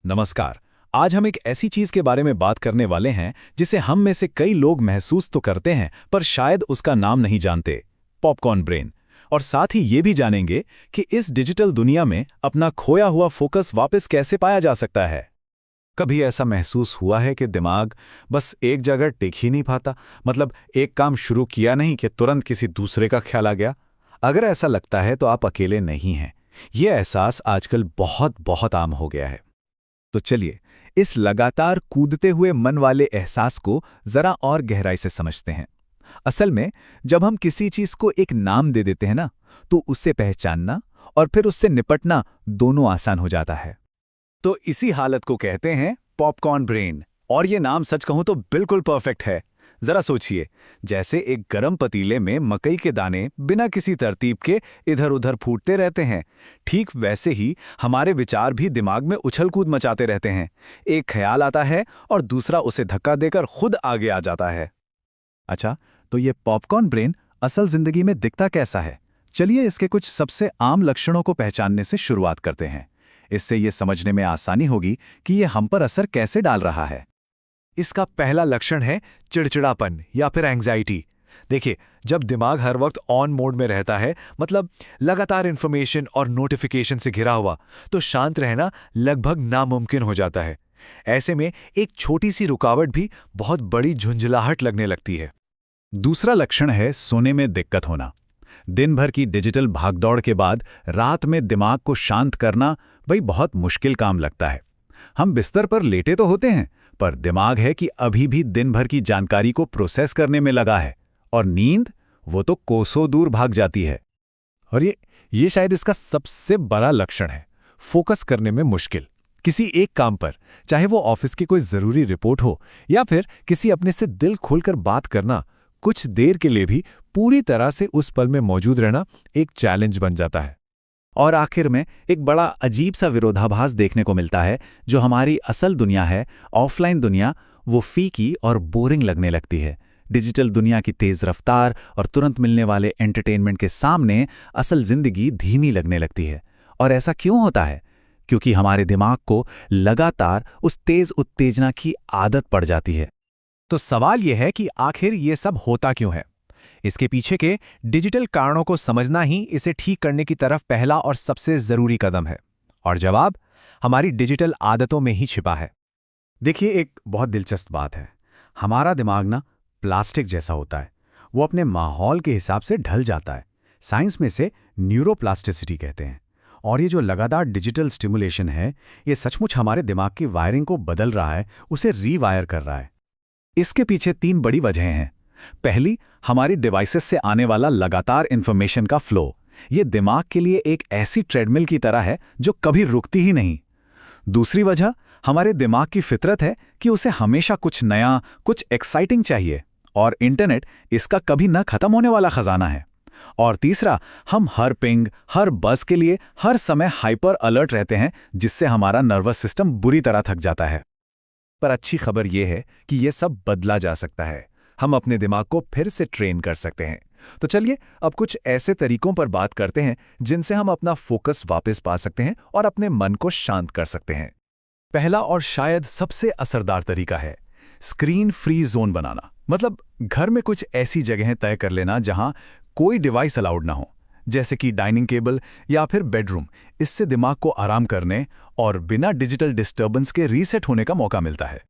नमस्कार। आज हम एक ऐसी चीज के बारे में बात करने वाले हैं जिसे हम में से कई लोग महसूस तो करते हैं पर शायद उसका नाम नहीं जानते। Popcorn brain. और साथ ही ये भी जानेंगे कि इस डिजिटल दुनिया में अपना खोया हुआ फोकस वापस कैसे पाया जा सकता है। कभी ऐसा महसूस हुआ है कि दिमाग बस एक जगह टिक ही नहीं पाता, मतलब एक काम शुरू किया नहीं कि तुरंत किसी दूसरे का ख्याल आ गया। अगर ऐसा लगता है तो आप अकेले नहीं हैं। ये एहसास आजकल बहुत बहुत आम हो गया है। तो चलिए इस लगातार कूदते हुए मन वाले एहसास को जरा और गहराई से समझते हैं। असल में जब हम किसी चीज को एक नाम दे देते हैं ना, तो उससे पहचानना और फिर उससे निपटना दोनों आसान हो जाता है। तो इसी हालत को कहते हैं पॉपकॉर्न ब्रेन। और ये नाम सच कहूं तो बिल्कुल परफेक्ट है। जरा सोचिए, जैसे एक गरम पतीले में मकई के दाने बिना किसी तरतीब के इधर उधर फूटते रहते हैं, ठीक वैसे ही हमारे विचार भी दिमाग में उछल कूद मचाते रहते हैं। एक ख्याल आता है और दूसरा उसे धक्का देकर खुद आगे आ जाता है। अच्छा, तो ये पॉपकॉर्न ब्रेन असल जिंदगी में दिखता कैसा है? चलिए इसके कुछ सबसे आम लक्षणों को पहचानने से शुरुआत करते हैं। इससे ये समझने में आसानी होगी कि ये हम पर असर कैसे डाल रहा है। इसका पहला लक्षण है चिड़चिड़ापन या फिर एंग्जाइटी। देखिए, जब दिमाग हर वक्त ऑन मोड में रहता है, मतलब लगातार इंफॉर्मेशन और नोटिफिकेशन से घिरा हुआ, तो शांत रहना लगभग नामुमकिन हो जाता है। ऐसे में एक छोटी सी रुकावट भी बहुत बड़ी झुंझलाहट लगने लगती है। दूसरा लक्षण है सोने में दिक्कत होना। दिन भर की डिजिटल भागदौड़ के बाद रात में दिमाग को शांत करना भाई बहुत मुश्किल काम लगता है। हम बिस्तर पर लेटे तो होते हैं, पर दिमाग है कि अभी भी दिन भर की जानकारी को प्रोसेस करने में लगा है, और नींद वो तो कोसों दूर भाग जाती है। और ये शायद इसका सबसे बड़ा लक्षण है, फोकस करने में मुश्किल। किसी एक काम पर, चाहे वो ऑफिस की कोई जरूरी रिपोर्ट हो या फिर किसी अपने से दिल खोलकर बात करना, कुछ देर के लिए भी पूरी तरह से उस पल में मौजूद रहना एक चैलेंज बन जाता है। और आखिर में एक बड़ा अजीब सा विरोधाभास देखने को मिलता है। जो हमारी असल दुनिया है, ऑफलाइन दुनिया, वो फीकी और बोरिंग लगने लगती है। डिजिटल दुनिया की तेज रफ्तार और तुरंत मिलने वाले एंटरटेनमेंट के सामने असल जिंदगी धीमी लगने लगती है। और ऐसा क्यों होता है? क्योंकि हमारे दिमाग को लगातार उस तेज उत्तेजना की आदत पड़ जाती है। तो सवाल यह है कि आखिर ये सब होता क्यों है? इसके पीछे के डिजिटल कारणों को समझना ही इसे ठीक करने की तरफ पहला और सबसे जरूरी कदम है। और जवाब हमारी डिजिटल आदतों में ही छिपा है। देखिए, एक बहुत दिलचस्प बात है। हमारा दिमाग ना प्लास्टिक जैसा होता है, वो अपने माहौल के हिसाब से ढल जाता है। साइंस में इसे न्यूरोप्लास्टिसिटी कहते हैं। और ये जो लगातार डिजिटल स्टिमुलेशन है, ये सचमुच हमारे दिमाग की वायरिंग को बदल रहा है, उसे रीवायर कर रहा है। इसके पीछे तीन बड़ी वजहें हैं। पहली, हमारी डिवाइसेस से आने वाला लगातार इंफॉर्मेशन का फ्लो। ये दिमाग के लिए एक ऐसी ट्रेडमिल की तरह है जो कभी रुकती ही नहीं। दूसरी वजह, हमारे दिमाग की फितरत है कि उसे हमेशा कुछ नया, कुछ एक्साइटिंग चाहिए, और इंटरनेट इसका कभी न खत्म होने वाला खजाना है। और तीसरा, हम हर पिंग, हर बज़ के लिए हर समय हाइपर अलर्ट रहते हैं, जिससे हमारा नर्वस सिस्टम बुरी तरह थक जाता है। पर अच्छी खबर यह है कि यह सब बदला जा सकता है। हम अपने दिमाग को फिर से ट्रेन कर सकते हैं। तो चलिए अब कुछ ऐसे तरीकों पर बात करते हैं जिनसे हम अपना फोकस वापस पा सकते हैं और अपने मन को शांत कर सकते हैं। पहला और शायद सबसे असरदार तरीका है स्क्रीन फ्री जोन बनाना। मतलब घर में कुछ ऐसी जगहें तय कर लेना जहां कोई डिवाइस अलाउड ना हो, जैसे कि डाइनिंग टेबल या फिर बेडरूम। इससे दिमाग को आराम करने और बिना डिजिटल डिस्टर्बेंस के रीसेट होने का मौका मिलता है।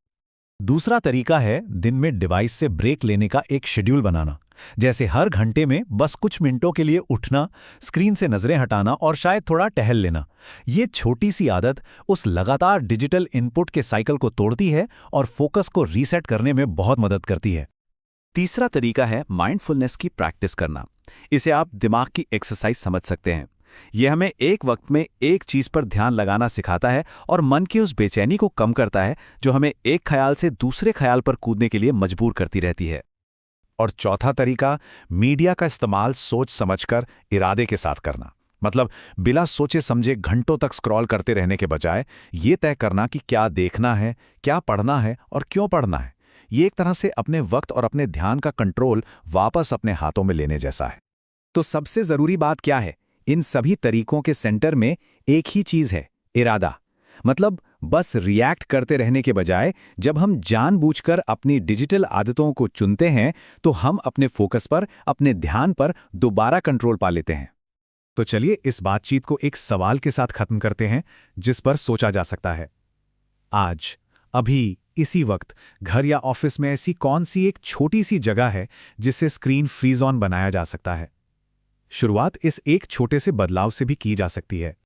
दूसरा तरीका है दिन में डिवाइस से ब्रेक लेने का एक शेड्यूल बनाना। जैसे हर घंटे में बस कुछ मिनटों के लिए उठना, स्क्रीन से नजरें हटाना और शायद थोड़ा टहल लेना। ये छोटी सी आदत उस लगातार डिजिटल इनपुट के साइकिल को तोड़ती है और फोकस को रीसेट करने में बहुत मदद करती है। तीसरा तरीका है माइंडफुलनेस की प्रैक्टिस करना। इसे आप दिमाग की एक्सरसाइज समझ सकते हैं। यह हमें एक वक्त में एक चीज पर ध्यान लगाना सिखाता है और मन की उस बेचैनी को कम करता है जो हमें एक ख्याल से दूसरे ख्याल पर कूदने के लिए मजबूर करती रहती है। और चौथा तरीका, मीडिया का इस्तेमाल सोच समझकर इरादे के साथ करना। मतलब बिना सोचे समझे घंटों तक स्क्रॉल करते रहने के बजाय ये तय करना कि क्या देखना है, क्या पढ़ना है और क्यों पढ़ना है। ये एक तरह से अपने वक्त और अपने ध्यान का कंट्रोल वापस अपने हाथों में लेने जैसा है। तो सबसे जरूरी बात क्या है? इन सभी तरीकों के सेंटर में एक ही चीज है, इरादा। मतलब बस रिएक्ट करते रहने के बजाय जब हम जानबूझकर अपनी डिजिटल आदतों को चुनते हैं तो हम अपने फोकस पर, अपने ध्यान पर दोबारा कंट्रोल पा लेते हैं। तो चलिए इस बातचीत को एक सवाल के साथ खत्म करते हैं जिस पर सोचा जा सकता है। आज, अभी, इसी वक्त घर या ऑफिस में ऐसी कौन सी एक छोटी सी जगह है जिसे स्क्रीन फ्रीज ऑन बनाया जा सकता है? शुरुआत इस एक छोटे से बदलाव से भी की जा सकती है।